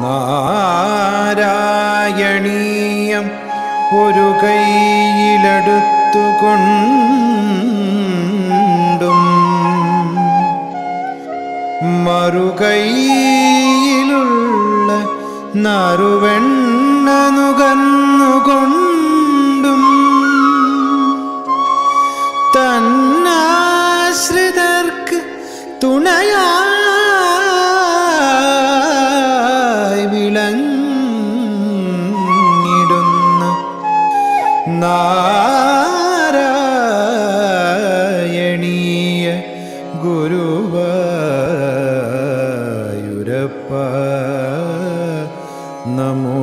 നാരായണീയം ഒരു കൈയിലെടുത്തുകൊണ്ടും മറുകൈയിലുള്ള നറുവെണ്ണ നുകർന്നുകൊണ്ടും തന്നാശ്രിതർക്ക് തുണയായി വിളങ്ങിടുന്ന നാരായണീയ ഗുരുവായൂരപ്പ നമോ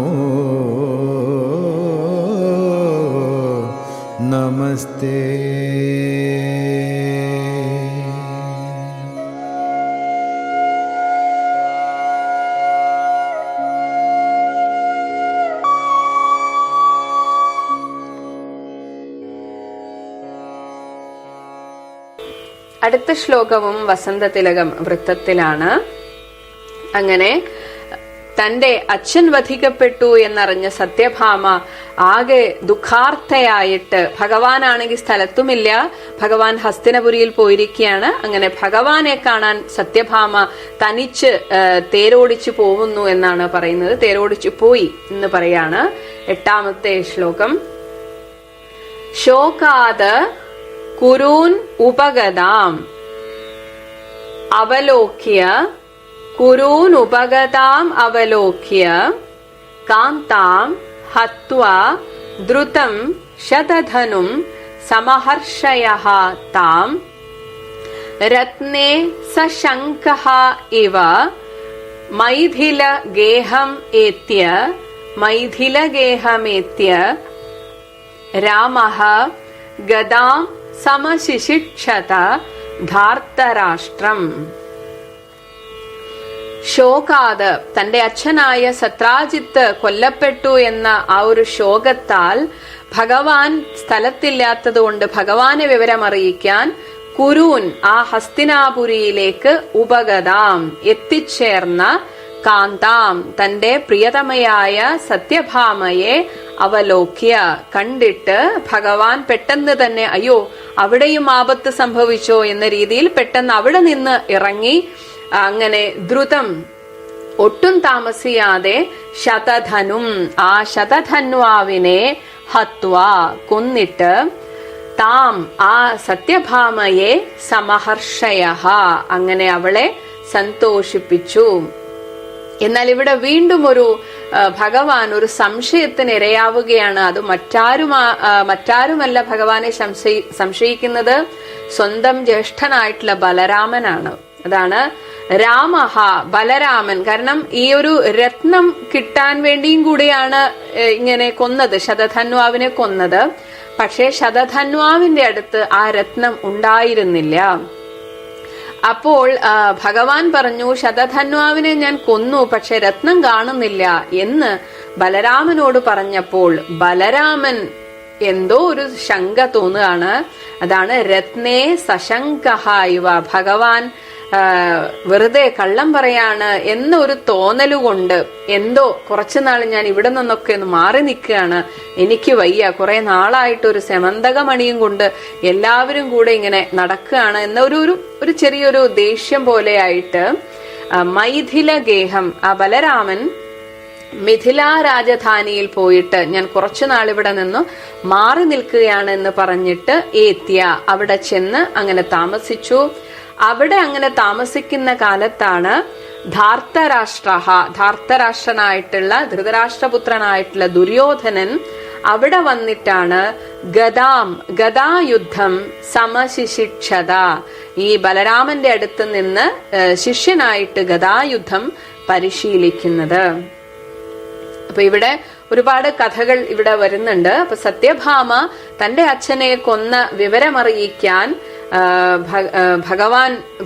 നമസ്തേ. അടുത്ത ശ്ലോകവും വസന്തതിലകം വൃത്തത്തിലാണ്. അങ്ങനെ തന്റെ അച്ഛൻ വധിക്കപ്പെട്ടു എന്നറിഞ്ഞ സത്യഭാമ ആകെ ദുഃഖാർത്ഥയായിട്ട്, ഭഗവാനാണെങ്കിൽ സ്ഥലത്തുമില്ല, ഭഗവാൻ ഹസ്തിനപുരിയിൽ പോയിരിക്കുകയാണ്. അങ്ങനെ ഭഗവാനെ കാണാൻ സത്യഭാമ തനിച്ച് തേരോടിച്ചു പോകുന്നു എന്നാണ് പറയുന്നത്. തേരോടിച്ചു പോയി എന്ന് പറയാണ്. 8ാമത്തെ ശ്ലോകം. ശോകാത് കുരൂൻ ഉപഗതാം അവലോക്യ കുരൂൻ ഉപഗതാം അവലോക്യ കാന്താം ഹത്വാ ദ്രുതം ശതധനും സമഹർഷയഃ താം രത്നേ സശങ്കഃ ഇവ മൈഥിലഗേഹമേത്യ രാമഃ ഗദാം സമശിശിക്ഷത ധാർത്തരാഷ്ട്രം. ശോകാത്, തന്റെ അച്ഛനായ സത്രാജിത്ത് കൊല്ലപ്പെട്ടു എന്ന ആ ഒരു ശോകത്താൽ ഭഗവാൻ സ്ഥലത്തില്ലാത്തതുകൊണ്ട് ഭഗവാനെ വിവരമറിയിക്കാൻ കുരൂൻ ആ ഹസ്തിനാപുരിയിലേക്ക് ഉപഗതാം എത്തിച്ചേർന്ന കാന്താം തന്റെ പ്രിയതമയായ സത്യഭാമയെ അവലോക്യ കണ്ടിട്ട് ഭഗവാൻ പെട്ടെന്ന് തന്നെ അയ്യോ അവിടെയും ആപത്ത് സംഭവിച്ചോ എന്ന രീതിയിൽ പെട്ടെന്ന് അവിടെ നിന്ന് ഇറങ്ങി അങ്ങനെ ദ്രുതം ഒട്ടും താമസിയാതെ ശതധനും ആ ശതധന്വാവിനെ ഹത്വാ കൊന്നിട്ട് താം ആ സത്യഭാമയെ സമഹർഷയഃ അങ്ങനെ അവളെ സന്തോഷിപ്പിച്ചു. എന്നാൽ ഇവിടെ വീണ്ടും ഒരു ഭഗവാൻ ഒരു സംശയത്തിന് ഇരയാവുകയാണ്. അത് മറ്റാരുമല്ല ഭഗവാനെ സംശയിക്കുന്നത്, സ്വന്തം ജ്യേഷ്ഠനായിട്ടുള്ള ബലരാമനാണ്. അതാണ് രാമഹ ബലരാമൻ. കാരണം ഈ ഒരു രത്നം കിട്ടാൻ വേണ്ടിയും കൂടിയാണ് ഇങ്ങനെ കൊന്നത്, ശതധന്വാവിനെ കൊന്നത്. പക്ഷേ ശതധന്വാവിന്റെ അടുത്ത് ആ രത്നം ഉണ്ടായിരുന്നില്ല. അപ്പോൾ ഭഗവാൻ പറഞ്ഞു, ശതധന്വാവിനെ ഞാൻ കൊന്നു, പക്ഷെ രത്നം കാണുന്നില്ല എന്ന് ബലരാമനോട് പറഞ്ഞപ്പോൾ ബലരാമൻ എന്തോ ഒരു ശങ്ക തോന്നുകയാണ്. അതാണ് രത്നേ സശങ്കഃ ഇവ, ഭഗവാൻ വെറുതെ കള്ളം പറയാണ് എന്നൊരു തോന്നലുകൊണ്ട് എന്തോ കുറച്ചുനാൾ ഞാൻ ഇവിടെ നിന്നൊക്കെ ഒന്ന് മാറി നിൽക്കുകയാണ്, എനിക്ക് വയ്യ, കുറെ നാളായിട്ട് ഒരു സെമന്തകമണിയും കൊണ്ട് എല്ലാവരും കൂടെ ഇങ്ങനെ നടക്കുകയാണ് എന്ന ഒരു ചെറിയൊരു ദേഷ്യം പോലെയായിട്ട് മൈഥിലഗേഹം ആ ബലരാമൻ മിഥില രാജധാനിയിൽ പോയിട്ട് ഞാൻ കുറച്ചുനാൾ ഇവിടെ നിന്ന് മാറി നിൽക്കുകയാണ് എന്ന് പറഞ്ഞിട്ട് ഏത്യ അവിടെ ചെന്ന് അങ്ങനെ താമസിച്ചു. അവിടെ അങ്ങനെ താമസിക്കുന്ന കാലത്താണ് ധാർത്തരാഷ്ട്രനായിട്ടുള്ള ധൃതരാഷ്ട്രപുത്രനായിട്ടുള്ള ദുര്യോധനൻ അവിടെ വന്നിട്ടാണ് ഗദായുദ്ധം സമശിശിക്ഷത, ഈ ബലരാമന്റെ അടുത്ത് നിന്ന് ശിഷ്യനായിട്ട് ഗദായുദ്ധം പരിശീലിക്കുന്നത്. അപ്പൊ ഇവിടെ ഒരുപാട് കഥകൾ ഇവിടെ വരുന്നുണ്ട്. അപ്പൊ സത്യഭാമ തന്റെ അച്ഛനെ കൊന്ന വിവരമറിയിക്കാൻ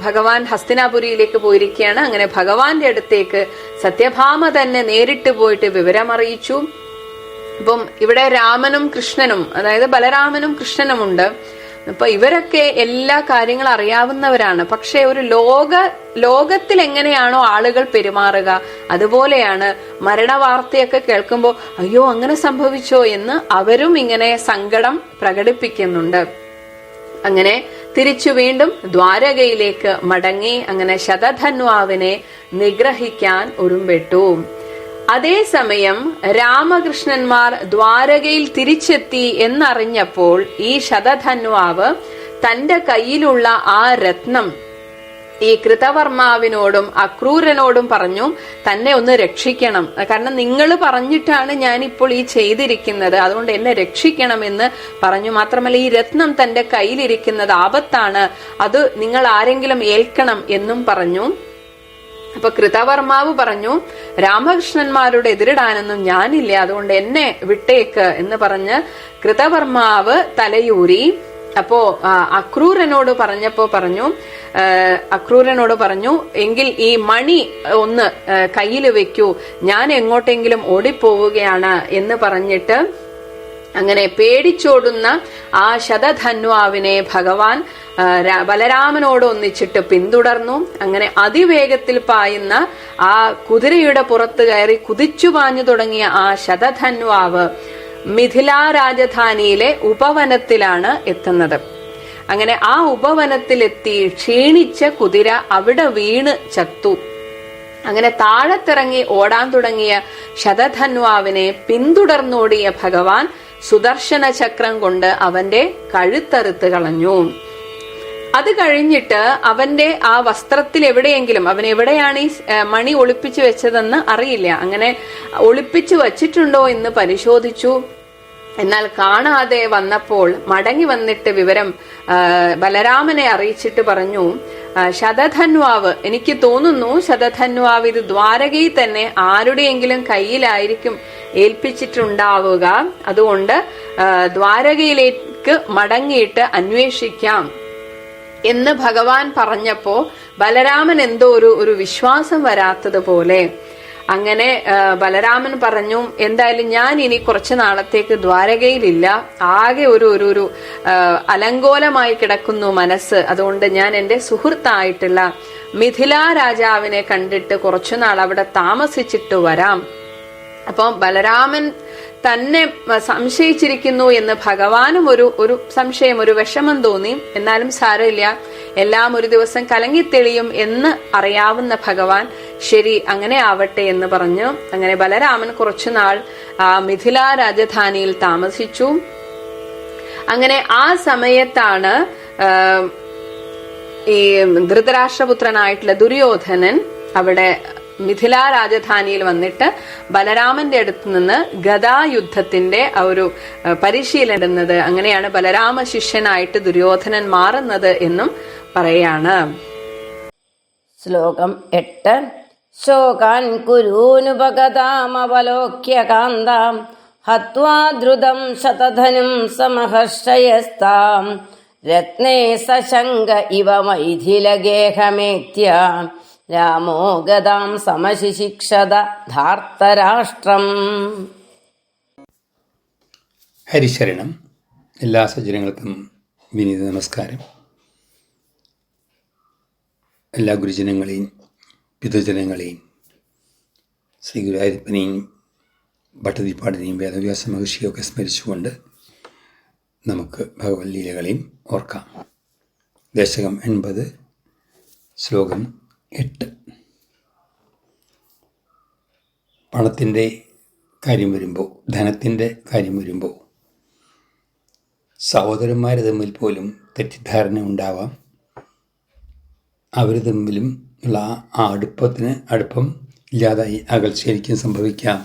ഭഗവാൻ ഹസ്തിനാപുരിയിലേക്ക് പോയിരിക്കുകയാണ്. അങ്ങനെ ഭഗവാന്റെ അടുത്തേക്ക് സത്യഭാമ തന്നെ നേരിട്ട് പോയിട്ട് വിവരമറിയിച്ചു. അപ്പം ഇവിടെ രാമനും കൃഷ്ണനും, അതായത് ബലരാമനും കൃഷ്ണനുമുണ്ട്. അപ്പൊ ഇവരൊക്കെ എല്ലാ കാര്യങ്ങളും അറിയാവുന്നവരാണ്. പക്ഷെ ഒരു ലോകത്തിൽ എങ്ങനെയാണോ ആളുകൾ പെരുമാറുക അതുപോലെയാണ് മരണവാർത്തയൊക്കെ കേൾക്കുമ്പോൾ അയ്യോ അങ്ങനെ സംഭവിച്ചോ എന്ന് അവരും ഇങ്ങനെ സങ്കടം പ്രകടിപ്പിക്കുന്നുണ്ട്. അങ്ങനെ തിരിച്ചു വീണ്ടും ദ്വാരകയിലേക്ക് മടങ്ങി അങ്ങനെ ശതധന്വാവിനെ നിഗ്രഹിക്കാൻ ഉറുമ്പെട്ടു. അതേസമയം രാമകൃഷ്ണന്മാർ ദ്വാരകയിൽ തിരിച്ചെത്തി എന്നറിഞ്ഞപ്പോൾ ഈ ശതധന്വാവ് തന്റെ കയ്യിലുള്ള ആ രത്നം ഈ കൃതവർമാവിനോടും അക്രൂരനോടും പറഞ്ഞു തന്നെ ഒന്ന് രക്ഷിക്കണം, കാരണം നിങ്ങൾ പറഞ്ഞിട്ടാണ് ഞാനിപ്പോൾ ഈ ചെയ്തിരിക്കുന്നത്, അതുകൊണ്ട് എന്നെ രക്ഷിക്കണമെന്ന് പറഞ്ഞു. മാത്രമല്ല ഈ രത്നം തന്റെ കയ്യിലിരിക്കുന്നത് ആപത്താണ്, അത് നിങ്ങൾ ആരെങ്കിലും ഏൽക്കണം എന്നും പറഞ്ഞു. അപ്പൊ കൃതവർമാവ് പറഞ്ഞു രാമകൃഷ്ണന്മാരോട് എതിരിടാനൊന്നും ഞാനില്ല, അതുകൊണ്ട് എന്നെ വിട്ടേക്ക് എന്ന് പറഞ്ഞ് കൃതവർമാവ് തലയൂരി. അപ്പോ അക്രൂരനോട് പറഞ്ഞു എങ്കിൽ ഈ മണി ഒന്ന് കയ്യിൽ വെക്കൂ, ഞാൻ എങ്ങോട്ടെങ്കിലും ഓടിപ്പോവുകയാണ് എന്ന് പറഞ്ഞിട്ട് അങ്ങനെ പേടിച്ചോടുന്ന ആ ശതധന്വാവിനെ ഭഗവാൻ ബലരാമനോട് ഒന്നിച്ചിട്ട് പിന്തുടർന്നു. അങ്ങനെ അതിവേഗത്തിൽ പായുന്ന ആ കുതിരയുടെ പുറത്ത് കയറി കുതിച്ചു പാഞ്ഞു തുടങ്ങിയ ആ ശതധന്വാവ് മിഥിലാ രാജധാനിയിലെ ഉപവനത്തിലാണ് എത്തുന്നത്. അങ്ങനെ ആ ഉപവനത്തിലെത്തി ക്ഷീണിച്ച കുതിര അവിടെ വീണ് ചത്തു. അങ്ങനെ താഴത്തിറങ്ങി ഓടാൻ തുടങ്ങിയ ശതധന്വാവിനെ പിന്തുടർന്നോടിയ ഭഗവാൻ സുദർശന ചക്രം കൊണ്ട് അവന്റെ കഴുത്തറുത്ത് കളഞ്ഞു. അത് കഴിഞ്ഞിട്ട് അവന്റെ ആ വസ്ത്രത്തിൽ എവിടെയെങ്കിലും അവൻ എവിടെയാണ് ഈ മണി ഒളിപ്പിച്ചു വെച്ചതെന്ന് അറിയില്ല. അങ്ങനെ ഒളിപ്പിച്ചു വച്ചിട്ടുണ്ടോ എന്ന് പരിശോധിച്ചു. എന്നാൽ കാണാതെ വന്നപ്പോൾ മടങ്ങി വന്നിട്ട് വിവരം ബലരാമനെ അറിയിച്ചിട്ട് പറഞ്ഞു, ശതധന്വാവ്, എനിക്ക് തോന്നുന്നു ശതധന്വാവ് ഇത് ദ്വാരകയിൽ തന്നെ ആരുടെയെങ്കിലും കയ്യിലായിരിക്കും ഏൽപ്പിച്ചിട്ടുണ്ടാവുക, അതുകൊണ്ട് ദ്വാരകയിലേക്ക് മടങ്ങിയിട്ട് അന്വേഷിക്കാം എന്ന് ഭഗവാൻ പറഞ്ഞപ്പോ ബലരാമൻ എന്തോ ഒരു വിശ്വാസം വരാത്തതുപോലെ. അങ്ങനെ ബലരാമൻ പറഞ്ഞു, എന്തായാലും ഞാൻ ഇനി കുറച്ചു നാളത്തേക്ക് ദ്വാരകയിലില്ല, ആകെ ഒരു അലങ്കോലമായി കിടക്കുന്നു മനസ്സ്, അതുകൊണ്ട് ഞാൻ എന്റെ സുഹൃത്തായിട്ടുള്ള മിഥിലാ രാജാവിനെ കണ്ടിട്ട് കുറച്ചുനാൾ അവിടെ താമസിച്ചിട്ട് വരാം. അപ്പം ബലരാമൻ തന്നെ സംശയിച്ചിരിക്കുന്നു എന്ന് ഭഗവാനും ഒരു സംശയം, ഒരു വിഷമം തോന്നി. എന്നാലും സാരമില്ല, എല്ലാം ഒരു ദിവസം കലങ്ങിത്തെളിയും എന്ന് അറിയാവുന്ന ഭഗവാൻ ശരി അങ്ങനെ ആവട്ടെ എന്ന് പറഞ്ഞു. അങ്ങനെ ബലരാമൻ കുറച്ചുനാൾ മിഥിലാ രാജധാനിയിൽ താമസിച്ചു. അങ്ങനെ ആ സമയത്താണ് ഈ ധൃതരാഷ്ട്രപുത്രനായിട്ടുള്ള ദുര്യോധനൻ അവിടെ മിഥിലാ രാജധാനിയിൽ വന്നിട്ട് ബലരാമന്റെ അടുത്ത് നിന്ന് ഗദായുദ്ധത്തിന്റെ ഒരു പരിശീലനം ഇടുന്നത്. അങ്ങനെയാണ് ബലരാമ ശിഷ്യനായിട്ട് ദുര്യോധനൻ മാറുന്നത് എന്നും പറയാണ്. ശ്ലോകം 8. ശോകാൻ കുരൂനുപഗതാമവലോക്യ കാന്താം ഹത്വാ ദ്രുതം ശതധനും സമഹർഷയസ്താം രത്നേ സശങ്ക ഇവ മൈഥിലഗേഹമേത്യ രാമോ ഗദാം സമശിശിക്ഷത ധാർത്തരാഷ്ട്രം. ഹരിശരണം. എല്ലാ സജ്ജനങ്ങൾക്കും വിനീത നമസ്കാരം. എല്ലാ ഗുരുജനങ്ങളെയും പിതൃജനങ്ങളെയും ശ്രീ ഗുരുവായൂരപ്പനെയും ഭട്ടതിരിപ്പാടിനെയും വേദവ്യാസ മഹർഷിയൊക്കെ സ്മരിച്ചുകൊണ്ട് നമുക്ക് ഭഗവത് ലീലകളെയും ഓർക്കാം. ദശകം 80, ശ്ലോകം 8. പണത്തിൻ്റെ കാര്യം വരുമ്പോൾ, ധനത്തിൻ്റെ കാര്യം വരുമ്പോൾ സഹോദരന്മാർ തമ്മിൽ പോലും തെറ്റിദ്ധാരണ ഉണ്ടാവാം. അവർ തമ്മിലും ഉള്ള ആ അടുപ്പം ഇല്ലാതായി അകൽച്ചയായിരിക്കും സംഭവിക്കാം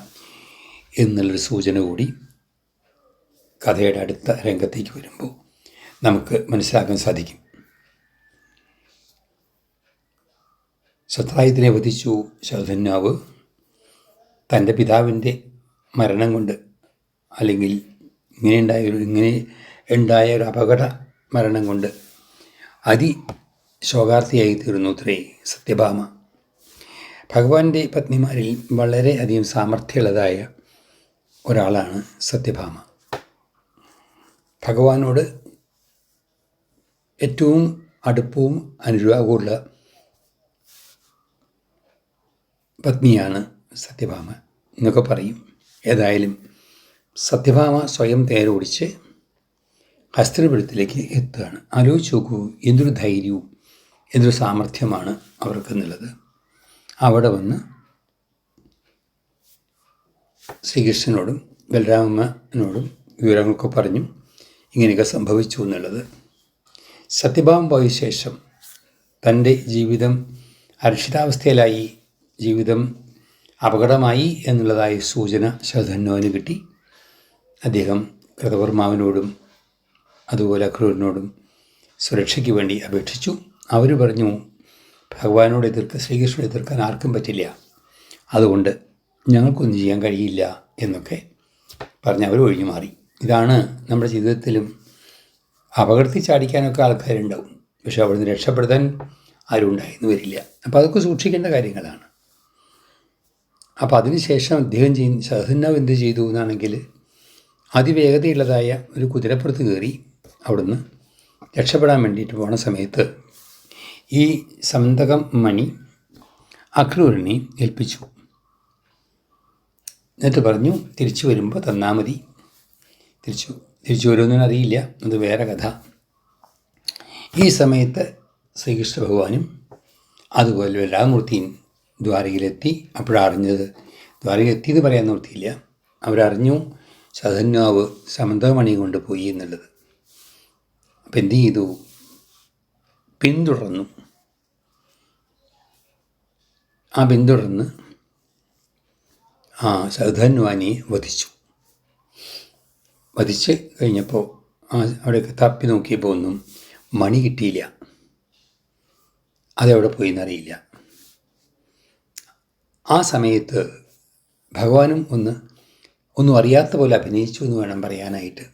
എന്നുള്ളൊരു സൂചന കൂടി കഥയുടെ അടുത്ത രംഗത്തേക്ക് വരുമ്പോൾ നമുക്ക് മനസ്സിലാക്കാൻ സാധിക്കും. സത്രാജിത്തിനെ വധിച്ചു ശതധന്വാവ്. തൻ്റെ പിതാവിൻ്റെ മരണം കൊണ്ട്, അല്ലെങ്കിൽ ഇങ്ങനെ ഉണ്ടായ ഒരു അപകട മരണം കൊണ്ട് ശോകാർത്ഥിയായി തീർന്നു അത്രേ സത്യഭാമ. ഭഗവാന്റെ പത്നിമാരിൽ വളരെ അധികം സാമർഥ്യമുള്ളതായ ഒരാളാണ് സത്യഭാമ. ഭഗവാനോട് ഏറ്റവും അടുപ്പവും അനുരാഗവുമുള്ള പത്നിയാണ് സത്യഭാമ എന്നൊക്കെ പറയും. ഏതായാലും സത്യഭാമ സ്വയം തേരോടിച്ച് ഹസ്തിനപുരത്തിലേക്ക് എത്തുകയാണ്. ആലോചിച്ച് നോക്കൂ, എന്തൊരു ധൈര്യവും എന്തൊരു സാമർഥ്യമാണ് അവർക്കെന്നുള്ളത്. അവിടെ വന്ന് ശ്രീകൃഷ്ണനോടും ബലരാമനോടും വിവരങ്ങളൊക്കെ പറഞ്ഞു ഇങ്ങനെയൊക്കെ സംഭവിച്ചു എന്നുള്ളത്. സത്യഭാമ പോയ ശേഷം തൻ്റെ ജീവിതം അരക്ഷിതാവസ്ഥയിലായി, ജീവിതം അപകടമായി എന്നുള്ളതായ സൂചന ശതധന്വാവിന് കിട്ടി. അദ്ദേഹം കൃതവർമാവിനോടും അതുപോലെ അക്രൂരനോടും സുരക്ഷയ്ക്ക് വേണ്ടി അപേക്ഷിച്ചു. അവർ പറഞ്ഞു, ഭഗവാനോട് ശ്രീകൃഷ്ണനോട് എതിർക്കാൻ ആർക്കും പറ്റില്ല, അതുകൊണ്ട് ഞങ്ങൾക്കൊന്നും ചെയ്യാൻ കഴിയില്ല എന്നൊക്കെ പറഞ്ഞ് അവർ ഒഴിഞ്ഞു മാറി. ഇതാണ് നമ്മുടെ ജീവിതത്തിലും അപകടത്തിൽ ചാടിക്കാനൊക്കെ ആൾക്കാരുണ്ടാവും, പക്ഷെ അവിടുന്ന് രക്ഷപ്പെടുത്താൻ ആരും ഉണ്ടായെന്ന് വരില്ല. അപ്പോൾ അതൊക്കെ സൂക്ഷിക്കേണ്ട കാര്യങ്ങളാണ്. അപ്പോൾ അതിനുശേഷം അദ്ദേഹം ശതധന്വാവ് എന്ത് ചെയ്തു എന്നാണെങ്കിൽ അതിവേഗതയുള്ളതായ ഒരു കുതിരപ്പുറത്ത് കയറി അവിടുന്ന് രക്ഷപ്പെടാൻ വേണ്ടിയിട്ട് പോണ സമയത്ത് ഈ സന്തകം മണി അക്രൂരനെ ഏൽപ്പിച്ചു. എന്നിട്ട് പറഞ്ഞു, തിരിച്ചു വരുമ്പോൾ തന്നാൽ മതി. തിരിച്ചു വരുമെന്നൊന്നും അറിയില്ല, അത് വേറെ കഥ. ഈ സമയത്ത് ശ്രീകൃഷ്ണ ഭഗവാനും അതുപോലെ ബലരാമമൂർത്തിയും ദ്വാരകയിലെത്തി. അപ്പോഴറിഞ്ഞത്, ദ്വാരകയിലെത്തിയെന്ന് പറയാൻ നിർത്തിയില്ല, അവരറിഞ്ഞു ശതധന്വാവ് സമന്തമണി കൊണ്ട് പോയി എന്നുള്ളത്. അപ്പം എന്ത് ചെയ്തു? പിന്തുടർന്നു. പിന്തുടർന്ന് ശതധന്വാനെ വധിച്ചു. വധിച്ച് കഴിഞ്ഞപ്പോൾ അവിടെയൊക്കെ തപ്പി നോക്കിയപ്പോൾ ഒന്നും മണി കിട്ടിയില്ല. അതെവിടെ പോയി എന്നറിയില്ല. ആ സമയത്ത് ഭഗവാനും ഒന്നും അറിയാത്ത പോലെ അഭിനയിച്ചു എന്ന് വേണം പറയാനായിട്ട്.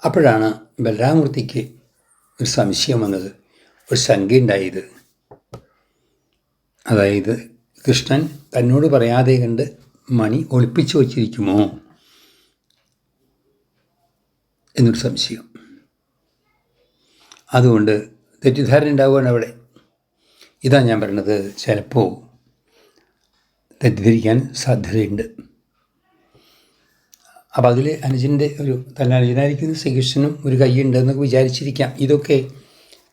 അപ്പോഴാണ് ബലരാമമൂർത്തിക്ക് ഒരു സംശയം വന്നത്, ഒരു ശങ്കയുണ്ടായത്. അതായത് കൃഷ്ണൻ തന്നോട് പറയാതെ കണ്ട് മണി ഒളിപ്പിച്ചു വച്ചിരിക്കുമോ എന്നൊരു സംശയം. അതുകൊണ്ട് തെറ്റിദ്ധാരണ ഉണ്ടാവുകയാണ് അവിടെ. ഇതാ ഞാൻ പറയണത്, ചിലപ്പോൾ തെറ്റിദ്ധരിക്കാൻ സാധ്യതയുണ്ട്. അപ്പം അതിൽ അനുജൻ്റെ തന്നെ അനുജനായിരിക്കുന്ന ശ്രീകൃഷ്ണനും ഒരു കൈയുണ്ട് എന്നൊക്കെ വിചാരിച്ചിരിക്കാം. ഇതൊക്കെ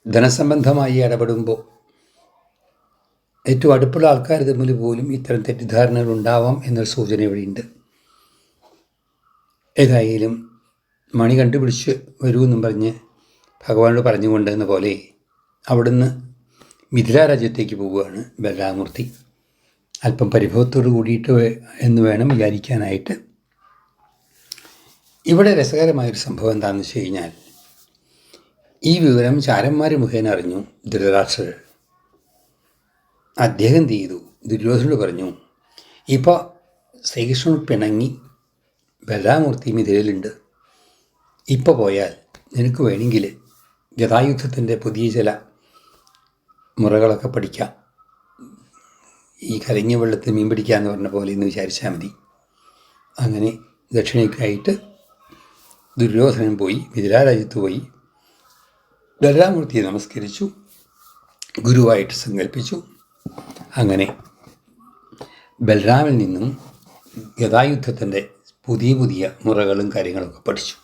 ധനസംബന്ധമായി ഇടപെടുമ്പോൾ ഏറ്റവും അടുപ്പുള്ള ആൾക്കാർ തമ്മിൽ പോലും ഇത്തരം തെറ്റിദ്ധാരണകൾ ഉണ്ടാവാം എന്നൊരു സൂചന ഇവിടെയുണ്ട്. ഏതായാലും മണി കണ്ടുപിടിച്ച് വരുമെന്നും പറഞ്ഞ് ഭഗവാനോട് പറഞ്ഞുകൊണ്ട് എന്ന പോലെ അവിടുന്ന് മിഥില രാജ്യത്തേക്ക് പോവുകയാണ് ബലരാമമൂർത്തി. അല്പം പരിഭവത്തോട് കൂടിയിട്ട് എന്ന് വേണം വിചാരിക്കാനായിട്ട്. ഇവിടെ രസകരമായൊരു സംഭവം എന്താണെന്ന് വെച്ച് കഴിഞ്ഞാൽ, ഈ വിവരം ചാരന്മാർ മുഖേന അറിഞ്ഞു ധൃതരാഷ്ട്രർ. അദ്ദേഹം എന്ത് ചെയ്തു? ദുര്യോധനോട് പറഞ്ഞു, ഇപ്പോൾ ശ്രീകൃഷ്ണനോട് പിണങ്ങി ബലരാമമൂർത്തി മിഥിലയിലുണ്ട്, ഇപ്പോൾ പോയാൽ നിനക്ക് വേണമെങ്കിൽ ഗതായുദ്ധത്തിൻ്റെ പുതിയ ചില മുറകളൊക്കെ പഠിക്കാം, ഈ കലങ്ങിയ വെള്ളത്തിൽ മീൻ പിടിക്കാമെന്ന് പറഞ്ഞ പോലെ എന്ന് വിചാരിച്ചാൽ മതി. അങ്ങനെ ദക്ഷിണയ്ക്കായിട്ട് ദുര്യോധനൻ പോയി മിഥിലാ രാജ്യത്ത് പോയി ബലരാമമൂർത്തിയെ നമസ്കരിച്ചു, ഗുരുവായിട്ട് സങ്കല്പിച്ചു. അങ്ങനെ ബലരാമിൽ നിന്നും ഗതായുദ്ധത്തിൻ്റെ പുതിയ മുറകളും കാര്യങ്ങളൊക്കെ പഠിച്ചു.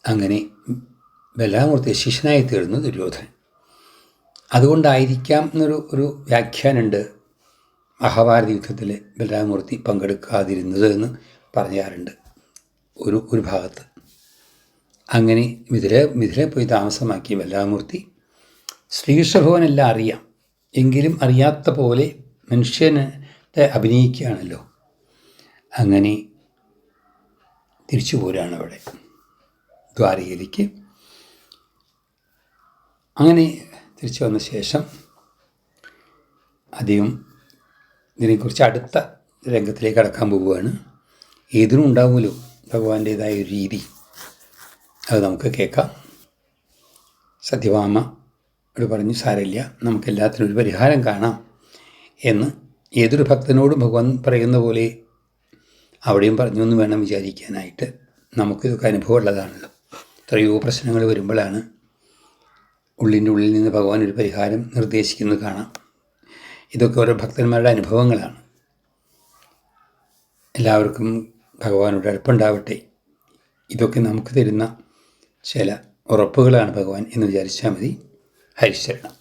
അങ്ങനെ ബലരാമമൂർത്തി ശിഷ്യനായി തീർന്നു ദുര്യോധനൻ. അതുകൊണ്ടായിരിക്കാം ഒരു വ്യാഖ്യാനമുണ്ട് മഹാഭാരത യുദ്ധത്തിൽ ബലരാമമൂർത്തി പങ്കെടുക്കാതിരുന്നത് എന്ന് പറയാറുണ്ട് ഒരു ഭാഗത്ത്. അങ്ങനെ മിഥില പോയി താമസമാക്കിയ ബലരാമമൂർത്തി ശ്രീകൃഷ്ണ ഭഗവാനെല്ലാം അറിയാം, എങ്കിലും അറിയാത്ത പോലെ മനുഷ്യനെ അഭിനയിക്കുകയാണല്ലോ. അങ്ങനെ തിരിച്ചു പോരാണ് അവിടെ ദ്വാരകയിലേക്ക്. അങ്ങനെ തിരിച്ചു വന്ന ശേഷം അദ്ദേഹം ഇതിനെക്കുറിച്ച് അടുത്ത രംഗത്തിലേക്ക് കടക്കാൻ പോവുകയാണ്. ഏതിനും ഉണ്ടാവുമല്ലോ ഭഗവാന്റേതായ ഒരു രീതി, അത് നമുക്ക് കേൾക്കാം. സത്യഭാമയോട് പറഞ്ഞു, സാരമില്ല, നമുക്കെല്ലാത്തിനും ഒരു പരിഹാരം കാണാം എന്ന് ഏതൊരു ഭക്തനോടും ഭഗവാൻ പറയുന്ന പോലെ അവിടെയും പറഞ്ഞു എന്ന് വേണം വിചാരിക്കാനായിട്ട്. നമുക്കിതൊക്കെ അനുഭവമുള്ളതാണല്ലോ. എത്രയോ പ്രശ്നങ്ങൾ വരുമ്പോഴാണ് ഉള്ളിൻ്റെ ഉള്ളിൽ നിന്ന് ഭഗവാൻ ഒരു പരിഹാരം നിർദ്ദേശിക്കുന്നത് കാണാം. ഇതൊക്കെ ഓരോ ഭക്തന്മാരുടെ അനുഭവങ്ങളാണ്. എല്ലാവർക്കും ഭഗവാനോട് അടുപ്പുണ്ടാവട്ടെ. ഇതൊക്കെ നമുക്ക് തരുന്ന ചില ഉറപ്പുകളാണ് ഭഗവാൻ എന്ന് വിചാരിച്ചാൽ മതി. ഹരിശരണം.